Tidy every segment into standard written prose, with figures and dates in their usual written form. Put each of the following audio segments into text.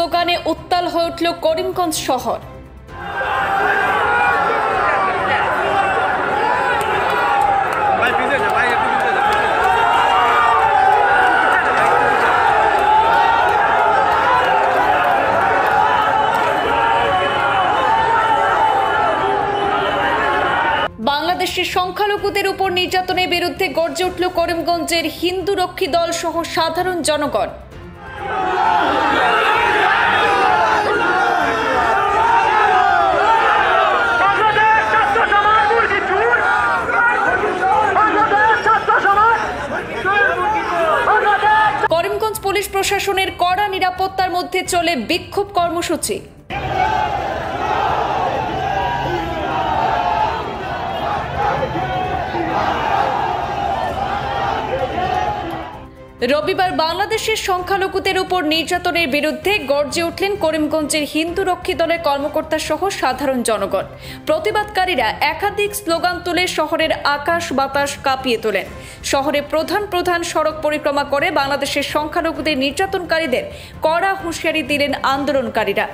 স্লোগানে উত্তাল হয়ে উঠল করিমগঞ্জ শহর। বাংলাদেশের সংখ্যালঘুদের উপর নির্যাতনের বিরুদ্ধে গর্জে উঠল করিমগঞ্জের হিন্দু রক্ষী দল সহ সাধারণ জনগণ। করিমগঞ্জ পুলিশ প্রশাসনের কড়া নিরাপত্তার মধ্যে চলে বিক্ষোভ কর্মসূচি। রবিবার বাংলাদেশের সংখ্যালঘুদের উপর নির্যাতনের বিরুদ্ধে গর্জে উঠলেন করিমগঞ্জের হিন্দু রক্ষী দলের কর্মকর্তা সহ সাধারণ জনগণ। প্রতিবাদকারীরা একাধিক স্লোগান তুলে শহরের আকাশ বাতাস কাঁপিয়ে তোলেন। শহরে প্রধান প্রধান সড়ক পরিক্রমা করে বাংলাদেশের সংখ্যালঘুদের নির্যাতনকারীদের কড়া হুঁশিয়ারি দিলেন আন্দোলনকারীরা।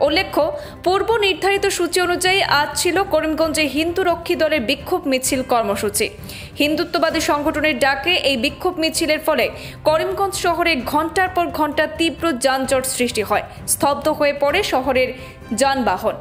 উল্লেখ্য, পূর্ব নির্ধারিত সূচি অনুযায়ী আজ ছিল করিমগঞ্জে হিন্দু রক্ষী দলের বিক্ষোভ মিছিল কর্মসূচি। হিন্দুত্ববাদী সংগঠনের ডাকে এই বিক্ষোভ মিছিলের ফলে করিমগঞ্জ শহরে ঘণ্টার পর ঘণ্টা তীব্র যানজট সৃষ্টি হয়। স্তব্ধ হয়ে পড়ে শহরের যানবাহন।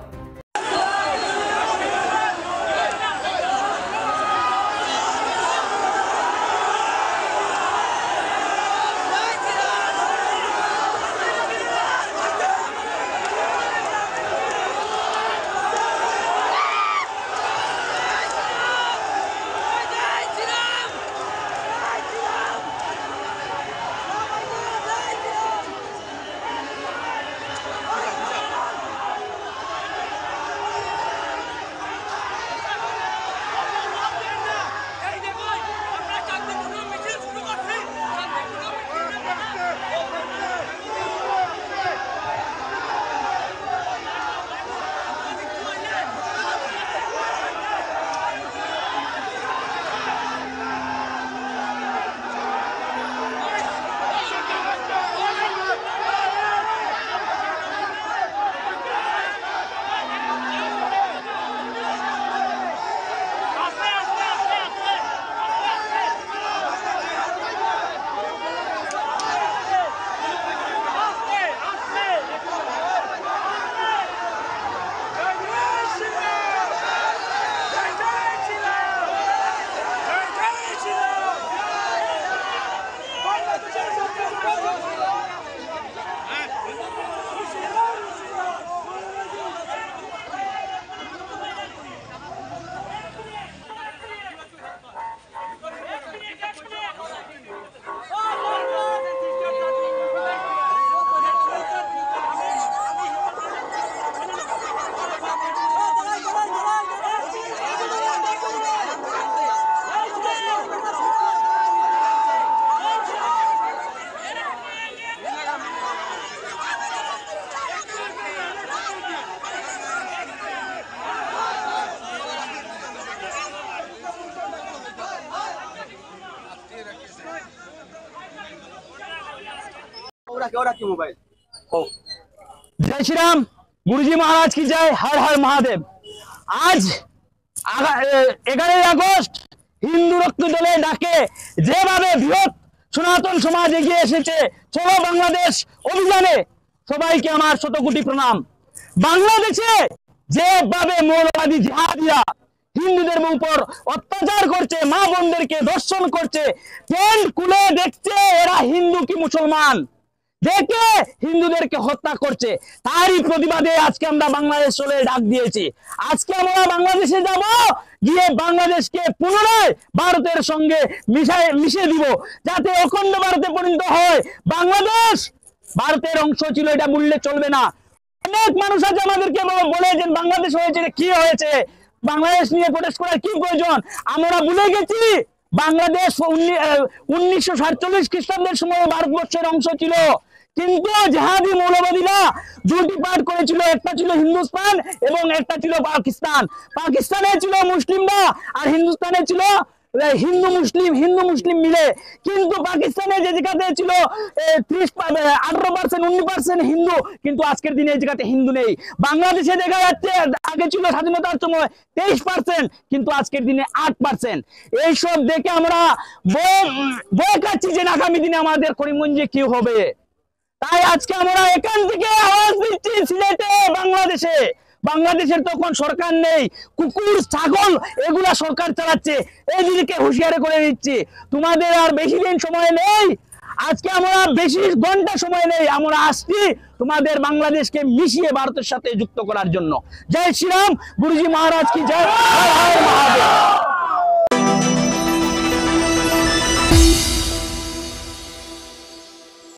जय श्री राम, गुरुजी महाराज की जय, हर हर महादेव। आज 11 আগস্ট হিন্দু রক্ষী দলের ডাকে যেভাবে বৃহৎ সনাতন সমাজ এগিয়ে এসেছে চলো বাংলাদেশ অভিযানে, সবাইকে আমার শতকোটি প্রণাম। বাংলাদেশে যেভাবে মৌলবাদী জিহাদিরা হিন্দুদের উপর অত্যাচার করছে, মা বোনদেরকে ধর্ষণ করছে, প্যান্ট খুলে দেখছে এরা হিন্দু কি মুসলমান, দেখে হিন্দুদেরকে হত্যা করছে, তারই প্রতিবাদে আজকে আমরা বাংলাদেশ চলে ডাক দিয়েছি। আজকে আমরা বাংলাদেশে যাব, গিয়ে বাংলাদেশকে পুনরায় ভারতের সঙ্গে মিশিয়ে দিব, যাতে অখণ্ড ভারতে পরিণত হয়। বাংলাদেশ ভারতের অংশ ছিল, এটা বললে চলবে না। অনেক মানুষ আছে আমাদেরকে বলে যে বাংলাদেশ হয়েছে, কি হয়েছে, বাংলাদেশ নিয়ে প্রোটেস্ট করার কি প্রয়োজন। আমরা ভুলে গেছি বাংলাদেশ 1947 খ্রিস্টাব্দের সময় ভারতবর্ষের অংশ ছিল, কিন্তু জিহাদি মৌলবাদীরা দুটি পার্ট করেছিল, একটা ছিল হিন্দুস্তান এবং একটা ছিল পাকিস্তান। পাকিস্তানে ছিল মুসলিমরা আর হিন্দুস্তানে ছিল হিন্দু মুসলিম মিলে, কিন্তু পাকিস্তানে যে জায়গাতে ছিল 18% 19% হিন্দু, কিন্তু আজকের দিনে এই জায়গাতে হিন্দু নেই। বাংলাদেশে দেখা যাচ্ছে আগে ছিল স্বাধীনতার সময় 23%, কিন্তু আজকের দিনে 8%। এইসব দেখে আমরা বয়ে কাচ্ছি যে আগামী দিনে আমাদের করিমগঞ্জে কি হবে। তাই আজকে আমরা এখান থেকে আওয়াজ দিচ্ছি সিলেটে, বাংলাদেশের তখন সরকার নেই, কুকুর ছাগল এগুলা সরকার চালাচ্ছে, এদিকে হুঁশিয়ারি করে দিচ্ছি তোমাদের আর বেশি দিন সময় নেই। আজকে আমরা বেশি ঘন্টা সময় নেই, আমরা আসছি তোমাদের বাংলাদেশকে মিশিয়ে ভারতের সাথে যুক্ত করার জন্য। জয় শ্রীরাম, গুরুজি মহারাজ কি জয়।